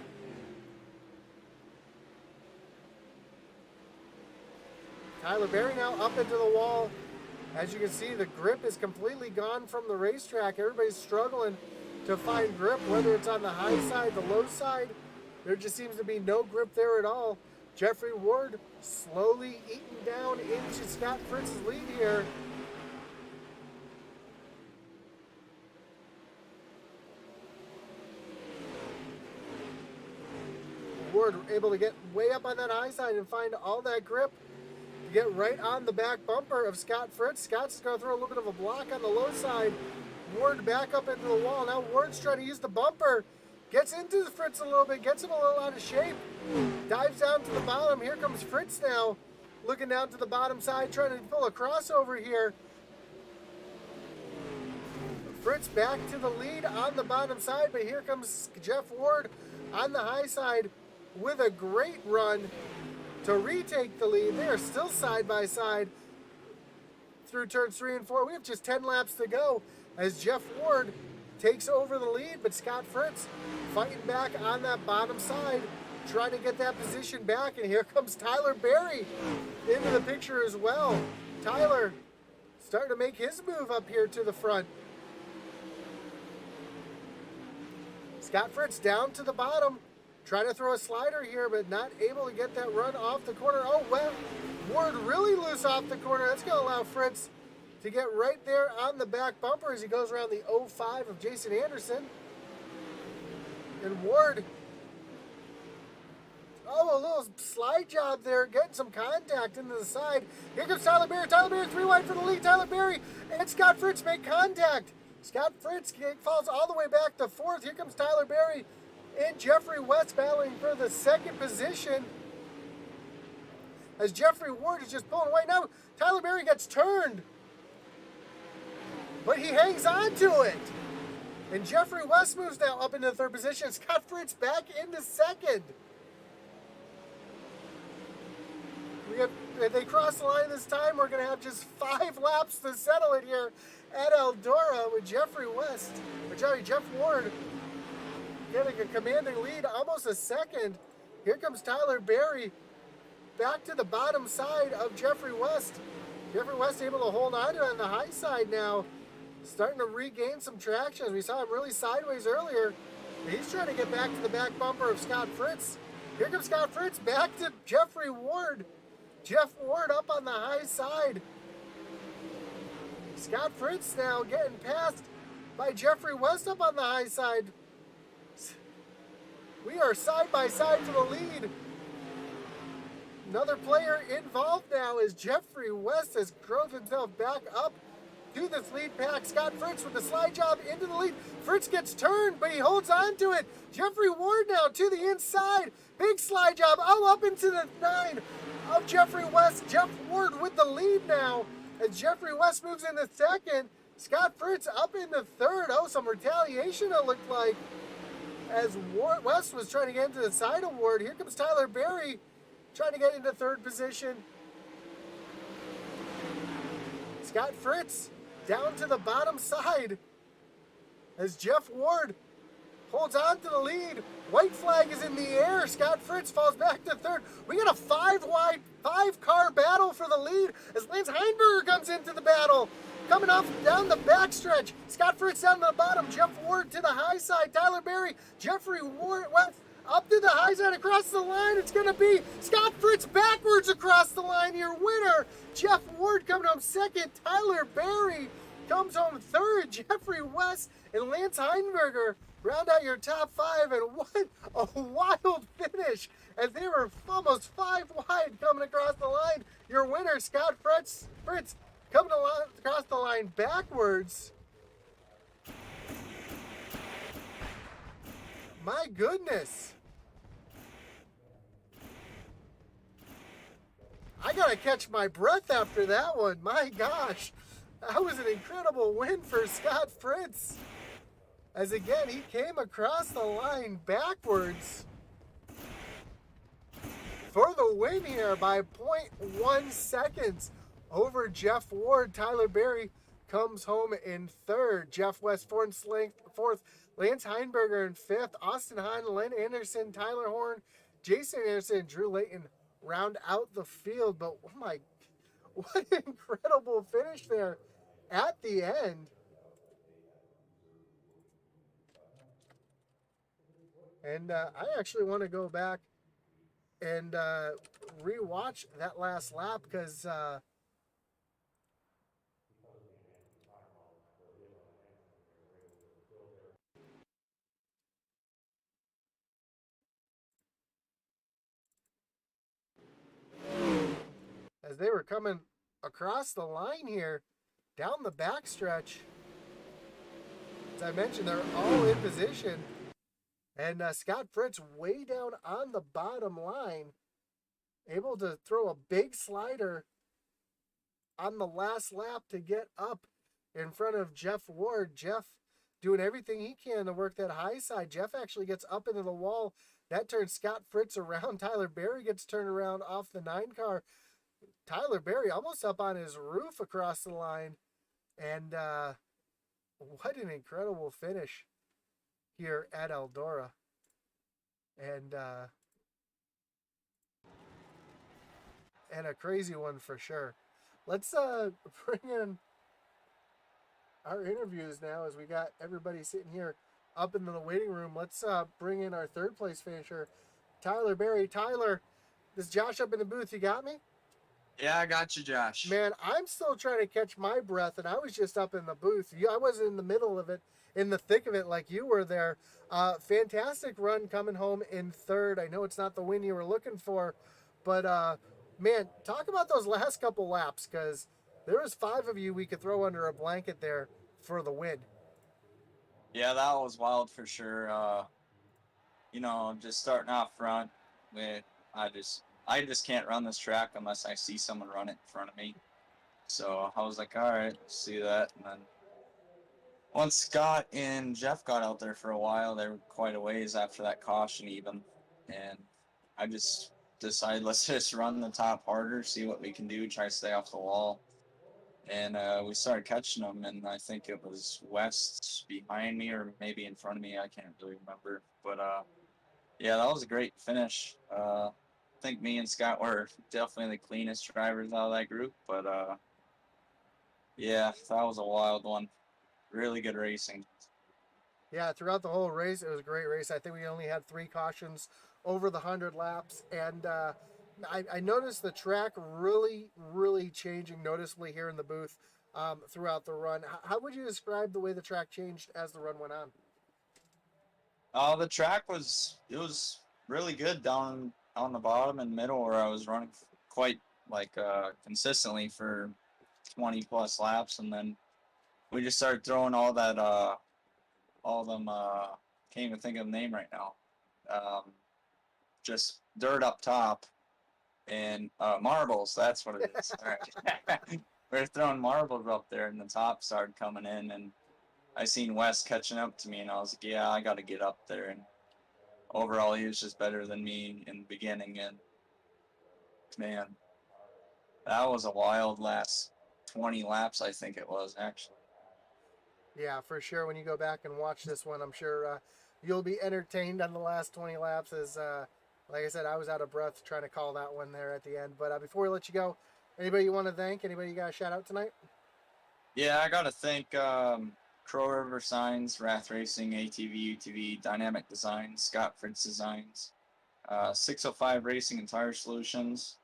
Tyler Berry now up into the wall. As you can see, the grip is completely gone from the racetrack. Everybody's struggling to find grip, whether it's on the high side, the low side. There just seems to be no grip there at all. Jeffrey Ward slowly eating down into Scott Fritz's lead here. Ward able to get way up on that high side and find all that grip to get right on the back bumper of Scott Fritz. Scott's going to throw a little bit of a block on the low side. Ward back up into the wall. Now Ward's trying to use the bumper. Gets into the Fritz a little bit, gets him a little out of shape. Dives down to the bottom. Here comes Fritz now, looking down to the bottom side, trying to pull a crossover here. Fritz back to the lead on the bottom side, but here comes Jeff Ward on the high side with a great run to retake the lead. They are still side by side through turns 3 and 4. We have just 10 laps to go as Jeff Ward takes over the lead, but Scott Fritz fighting back on that bottom side, trying to get that position back. And here comes Tyler Berry into the picture as well. Tyler starting to make his move up here to the front. Scott Fritz down to the bottom, Trying to throw a slider here, but not able to get that run off the corner. Oh, well, Ward really loose off the corner. That's going to allow Fritz to get right there on the back bumper as he goes around the 05 of Jason Anderson. And Ward, oh, a little slide job there, getting some contact into the side. Here comes Tyler Berry. Tyler Berry 3 wide for the lead. Tyler Berry and Scott Fritz make contact. Scott Fritz falls all the way back to 4th. Here comes Tyler Berry and Jeffrey West battling for the 2nd position. As Jeffrey Ward is just pulling away. Now Tyler Berry gets turned, but he hangs on to it. And Jeffrey West moves now up into the 3rd position. Scott Fritz back into 2nd. If they cross the line this time, we're going to have just 5 laps to settle it here at Eldora with Jeff Ward getting a commanding lead, almost a 2nd. Here comes Tyler Berry back to the bottom side of Jeffrey West. Jeffrey West able to hold on to it on the high side now, starting to regain some traction. We saw him really sideways earlier. He's trying to get back to the back bumper of Scott Fritz. Here comes Scott Fritz back to Jeffrey Ward. Jeff Ward up on the high side. Scott Fritz now getting passed by Jeffrey West up on the high side. We are side by side for the lead. Another player involved now as Jeffrey West has drove himself back up to this lead pack. Scott Fritz with the slide job into the lead. Fritz gets turned, but he holds on to it. Jeffrey Ward now to the inside. Big slide job. Oh, up into the 9 of Jeffrey West. Jeff Ward with the lead now as Jeffrey West moves into 2nd. Scott Fritz up in the 3rd. Oh, some retaliation it looked like as West was trying to get into the side of Ward. Here comes Tyler Berry trying to get into 3rd position. Scott Fritz down to the bottom side as Jeff Ward holds on to the lead. White flag is in the air. Scott Fritz falls back to 3rd. We got a 5-car battle for the lead as Lance Heinberger comes into the battle. Coming off down the backstretch. Scott Fritz down to the bottom. Jeff Ward to the high side. Tyler Berry. Jeffrey Ward up to the high side across the line. It's going to be Scott Fritz backwards across the line. Your winner. Jeff Ward coming home 2nd. Tyler Berry comes home 3rd. Jeffrey West and Lance Heinberger round out your top 5. And what a wild finish as they were almost 5 wide coming across the line. Your winner, Scott Fritz coming across the line backwards. My goodness. I gotta catch my breath after that one. My gosh. That was an incredible win for Scott Fritz. As again, he came across the line backwards for the win here by 0.1 seconds over Jeff Ward. Tyler Berry comes home in 3rd. Jeff West 4th. Lance Heinberger in 5th. Austin Hahn, Len Anderson, Tyler Horn, Jason Anderson, and Drew Layton round out the field. But oh my, what an incredible finish there at the end. And I actually want to go back and rewatch that last lap because as they were coming across the line here, down the backstretch. As I mentioned, they're all in position. And Scott Fritz way down on the bottom line, able to throw a big slider on the last lap to get up in front of Jeff Ward. Jeff doing everything he can to work that high side. Jeff actually gets up into the wall. That turns Scott Fritz around. Tyler Berry gets turned around off the 9 car. Tyler Berry almost up on his roof across the line. And what an incredible finish here at Eldora. And a crazy one for sure. Let's bring in our interviews now as we got everybody sitting here up in the waiting room. Let's bring in our third place finisher, Tyler Berry. Tyler, this is Josh up in the booth. You got me? Yeah, I got you, Josh. Man, I'm still trying to catch my breath, and I was just up in the booth. I wasn't in the middle of it, in the thick of it, like you were there. Fantastic run coming home in third. I know it's not the win you were looking for, but man, talk about those last couple laps, because there was five of you we could throw under a blanket there for the win. Yeah, that was wild for sure. Just starting off front with I just can't run this track unless I see someone run it in front of me. So I was like, all right, see that. And then once Scott and Jeff got out there for a while, they were quite a ways after that caution even. And I just decided let's just run the top harder, see what we can do, try to stay off the wall. And we started catching them, and I think it was West behind me or maybe in front of me. I can't really remember, but yeah, that was a great finish. I think me and Scott were definitely the cleanest drivers out of that group, but yeah, that was a wild one. Really good racing. Yeah, throughout the whole race, it was a great race. I think we only had three cautions over the 100 laps. And I noticed the track really changing noticeably here in the booth throughout the run. How would you describe the way the track changed as the run went on? The track was really good down on the bottom and middle where I was running quite like consistently for 20 plus laps, and then we just started throwing all them can't even think of the name right now. Um, just dirt up top and marbles. That's what it is. All right. We were throwing marbles up there, and the top started coming in, and I seen Wes catching up to me, and I was like, yeah, I got to get up there. And overall, he was just better than me in the beginning, and man, that was a wild last 20 laps. I think it was actually. Yeah, for sure. When you go back and watch this one, I'm sure you'll be entertained on the last 20 laps. As like I said, I was out of breath trying to call that one there at the end. But before we let you go, anybody you want to thank? Anybody you got a shout out tonight? Yeah, I gotta thank Crow River Signs, Wrath Racing, ATV, UTV, Dynamic Designs, Scott Fritz Designs, 605 Racing and Tire Solutions.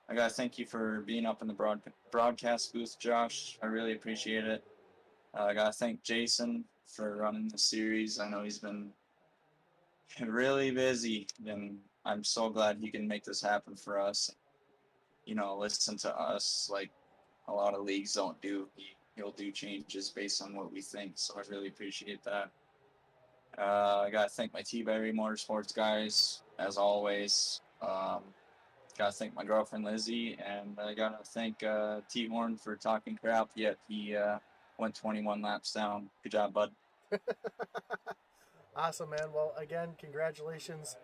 I gotta thank you for being up in the broadcast booth, Josh. I really appreciate it. I gotta thank Jason for running the series. I know he's been really busy, and I'm so glad he can make this happen for us. Listen to us like a lot of leagues don't do. He'll do changes based on what we think, so I really appreciate that. I gotta thank my T-Berry Motorsports guys, as always. Gotta thank my girlfriend Lizzie, and I gotta thank T-Horn for talking crap, yet he went 21 laps down. Good job, bud. Awesome, man. Well, again, congratulations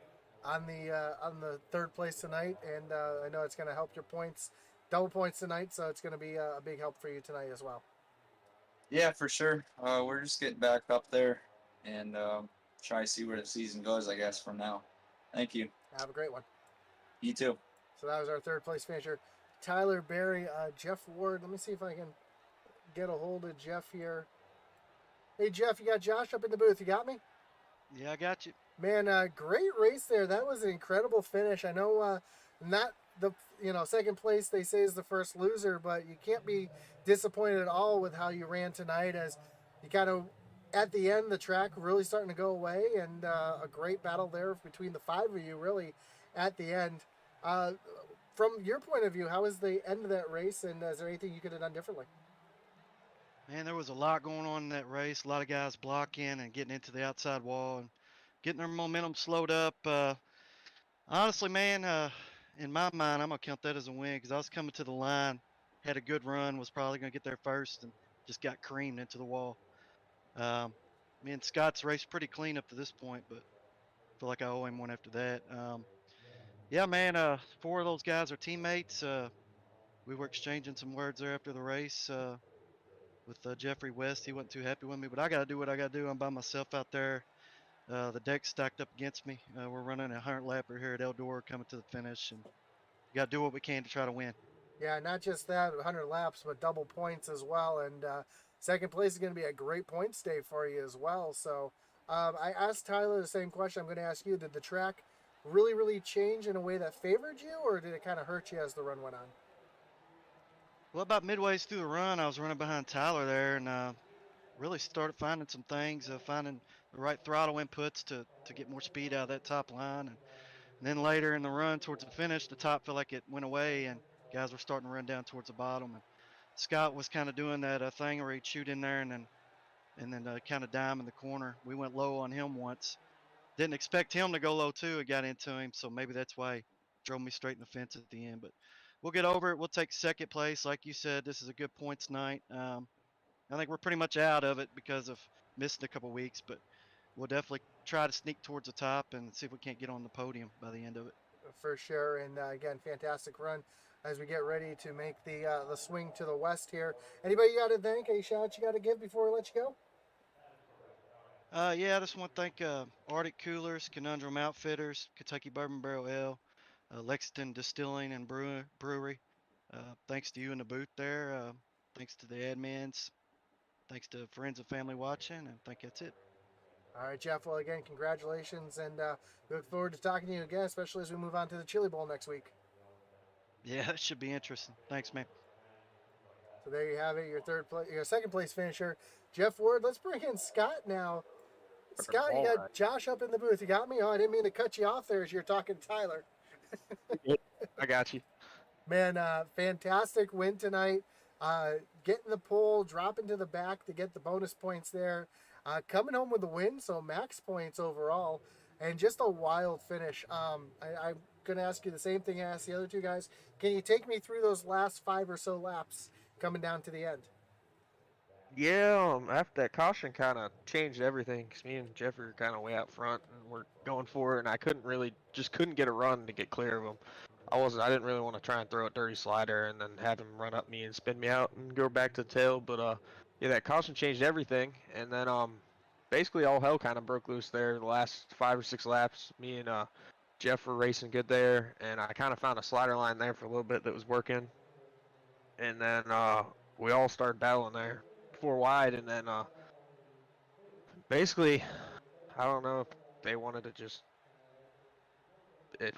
on the third place tonight, and I know it's going to help your points, double points tonight. So it's going to be a big help for you tonight as well. Yeah, for sure. We're just getting back up there and try to see where the season goes, I guess, from now. Thank you. Have a great one. You too. So that was our third place finisher, Tyler Berry. Jeff Ward. Let me see if I can get a hold of Jeff here. Hey Jeff, you got Josh up in the booth. You got me? Yeah, I got you. Man, great race there. That was an incredible finish. I know not the second place they say is the first loser, but you can't be disappointed at all with how you ran tonight. As you kind of at the end, the track really starting to go away, and a great battle there between the five of you. Really, at the end. Uh, from your point of view, how was the end of that race, and is there anything you could have done differently? Man, there was a lot going on in that race. A lot of guys blocking and getting into the outside wall and getting their momentum slowed up. Honestly, man, in my mind, I'm gonna count that as a win because I was coming to the line, had a good run, was probably gonna get there first, and just got creamed into the wall. Um, Me and Scott's raced pretty clean up to this point, but feel like I owe him one after that. Yeah, man, four of those guys are teammates. We were exchanging some words there after the race. With Jeffrey West. He wasn't too happy with me, but I got to do what I got to do. I'm by myself out there. The deck's stacked up against me. We're running a 100 lapper here at Eldora coming to the finish, and got to do what we can to try to win. Yeah, not just that, 100 laps, but double points as well. And second place is going to be a great points day for you as well. So I asked Tyler the same question I'm going to ask you. Did the track really, really change in a way that favored you, or did it kind of hurt you as the run went on? Well, about midways through the run, I was running behind Tyler there, and really started finding some things, finding the right throttle inputs to get more speed out of that top line, and then later in the run towards the finish, the top felt like it went away, and guys were starting to run down towards the bottom, and Scott was kind of doing that thing where he'd shoot in there and then kind of dime in the corner. We went low on him once. Didn't expect him to go low too. It got into him, so maybe that's why he drove me straight in the fence at the end. But we'll get over it. We'll take second place, like you said. This is a good points night. I think we're pretty much out of it because of missing a couple weeks, but we'll definitely try to sneak towards the top and see if we can't get on the podium by the end of it. For sure. And again, fantastic run as we get ready to make the swing to the west here. Anybody you got to thank? Any shout outs you got to give before we let you go? Yeah, I just want to thank Arctic Coolers, Conundrum Outfitters, Kentucky Bourbon Barrel Ale, Lexington Distilling and Brewery. Thanks to you in the booth there. Thanks to the admins. Thanks to friends and family watching. And I think that's it. All right, Jeff. Well, again, congratulations, and we look forward to talking to you again, especially as we move on to the Chili Bowl next week. Yeah, it should be interesting. Thanks, man. So there you have it, your second place finisher, Jeff Ward. Let's bring in Scott now. Scott, you got Josh up in the booth. You got me? Oh, I didn't mean to cut you off there as you're talking to Tyler. I got you. Man, fantastic win tonight. Getting the pole, dropping to the back to get the bonus points there. Coming home with the win, so max points overall. And just a wild finish. I'm going to ask you the same thing I asked the other two guys. Can you take me through those last 5 or so laps coming down to the end? Yeah, after that caution kind of changed everything because me and Jeffrey were kind of way out front and we're going for it, and I couldn't get a run to get clear of him. I didn't really want to try and throw a dirty slider and then have him run up me and spin me out and go back to the tail. But yeah, that caution changed everything, and then basically all hell kind of broke loose there. The last 5 or 6 laps, me and Jeff were racing good there, and I kind of found a slider line there for a little bit that was working, and then we all started battling there 4 wide, and then basically, I don't know if they wanted to just it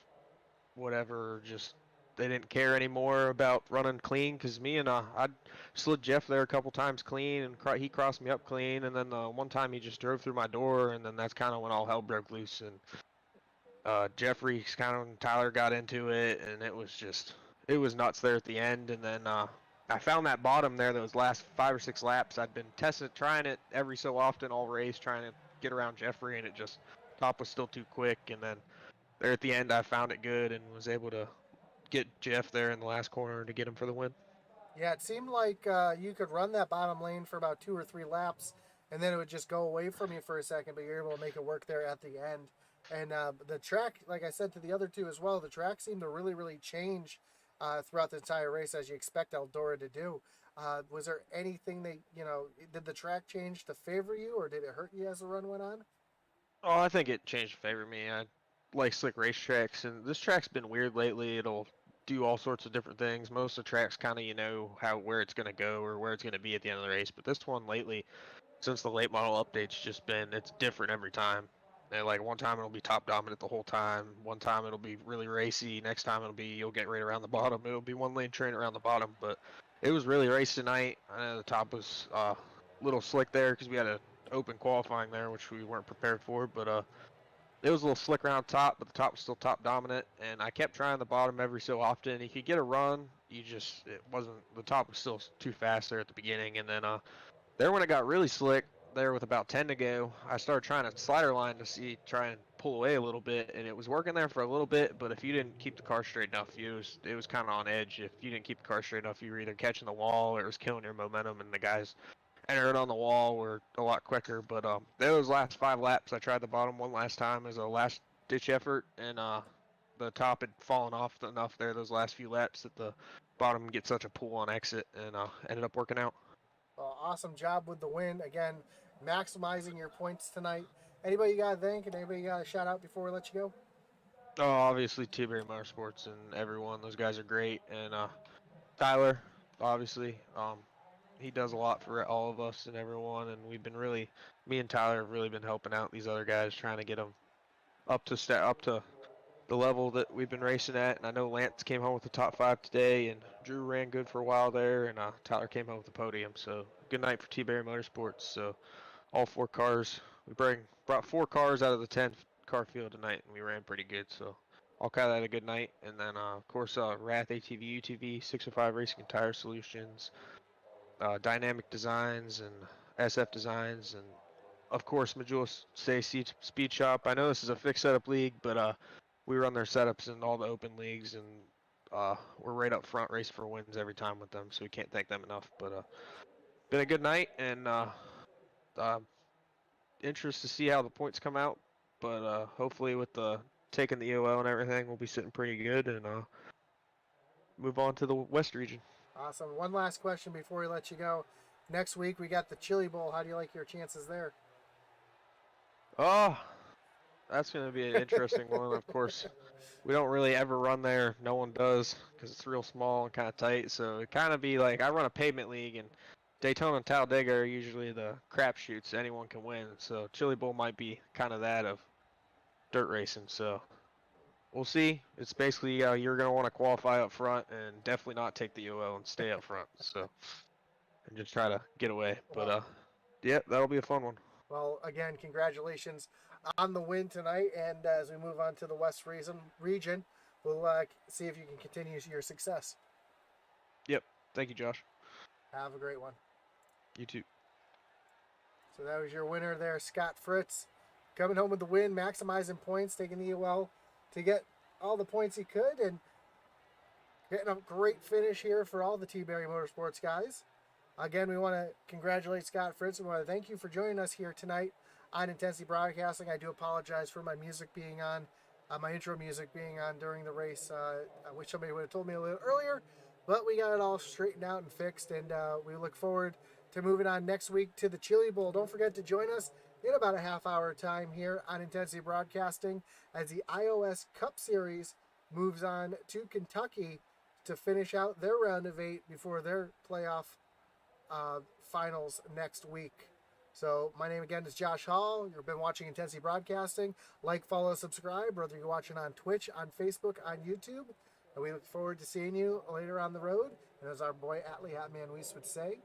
whatever, just they didn't care anymore about running clean because me and I slid Jeff there a couple times clean, and he crossed me up clean, and then one time he just drove through my door, and then that's kind of when all hell broke loose, and Jeffrey kind of Tyler got into it, and it was nuts there at the end, and then I found that bottom there. Those last 5 or 6 laps, I'd been trying it every so often all race, trying to get around Jeffrey, and it just top was still too quick. And then there at the end, I found it good and was able to get Jeff there in the last corner to get him for the win. Yeah, it seemed like you could run that bottom lane for about 2 or 3 laps, and then it would just go away from you for a second, but you're able to make it work there at the end. And the track, like I said to the other two as well, the track seemed to really, really change throughout the entire race, as you expect Eldora to do. Was there anything that, did the track change to favor you, or did it hurt you as the run went on? Oh, I think it changed to favor me. I like slick racetracks, and this track's been weird lately. It'll do all sorts of different things. Most of the tracks kind of where it's going to go or where it's going to be at the end of the race, but this one lately, since the late model updates, it's different every time. And like one time it'll be top dominant the whole time. One time it'll be really racy. Next time you'll get right around the bottom. It'll be one lane train around the bottom. But it was really racy tonight. I know the top was a little slick there because we had an open qualifying there, which we weren't prepared for. But it was a little slick around top, but the top was still top dominant. And I kept trying the bottom every so often. You could get a run. The top was still too fast there at the beginning. And then there when it got really slick, there with about 10 to go, I started trying to slider line to try and pull away a little bit, and it was working there for a little bit, but if you didn't keep the car straight enough, it was kind of on edge. If you didn't keep the car straight enough, you were either catching the wall or it was killing your momentum, and the guys entered on the wall were a lot quicker. But those last 5 laps, I tried the bottom one last time as a last ditch effort, and the top had fallen off enough there those last few laps that the bottom gets such a pull on exit, and ended up working out. Awesome job with the win. Again, maximizing your points tonight. Anybody you got to thank and anybody you got to shout out before we let you go? Oh, obviously T-Berry Motorsports and everyone. Those guys are great. And Tyler, obviously. he does a lot for all of us and everyone, and we've been really, me and Tyler have really been helping out these other guys, trying to get them up to the level that we've been racing at. And I know Lance came home with the top 5 today, and Drew ran good for a while there, and Tyler came home with the podium. So good night for T-Berry Motorsports. So all 4 cars, we brought 4 cars out of the 10 car field tonight, and we ran pretty good. So all kind of had a good night. And then of course Wrath ATV, UTV, 605 Racing and Tire Solutions, Dynamic Designs and SF Designs, and of course Majula Speed Shop. I know this is a fixed setup league, but we run their setups in all the open leagues, and we're right up front racing for wins every time with them, so we can't thank them enough. But been a good night, and interest to see how the points come out. But hopefully with the taking the EOL and everything, we'll be sitting pretty good, and move on to the West region. Awesome. One last question before we let you go. Next week we got the Chili Bowl. How do you like your chances there? Oh, that's going to be an interesting one. Of course, we don't really ever run there. No one does, because it's real small and kind of tight. So it kind of be like, I run a pavement league, and Daytona and Talladega are usually the crapshoots. Anyone can win. So Chili Bowl might be kind of that of dirt racing. So we'll see. It's basically you're going to want to qualify up front and definitely not take the UL and stay up front. So and just try to get away. But yeah, that'll be a fun one. Well, again, congratulations on the win tonight. And as we move on to the West region, we'll see if you can continue your success. Yep. Thank you, Josh. Have a great one. You too. So that was your winner there, Scott Fritz, coming home with the win, maximizing points, taking the EOL to get all the points he could, and getting a great finish here for all the T-Berry Motorsports guys. Again, we want to congratulate Scott Fritz. We want to thank you for joining us here tonight on Intensity Broadcasting. I do apologize for my music being on, my intro music being on during the race. I wish somebody would have told me a little earlier, but we got it all straightened out and fixed, and we look forward to moving on next week to the Chili Bowl. Don't forget to join us in about a half-hour time here on Intensity Broadcasting as the iOS Cup Series moves on to Kentucky to finish out their round of 8 before their playoff finals next week. So my name again is Josh Hall. You've been watching Intensity Broadcasting. Like, follow, subscribe, whether you're watching on Twitch, on Facebook, on YouTube. And we look forward to seeing you later on the road. And as our boy Atlee Hatman Weiss would say,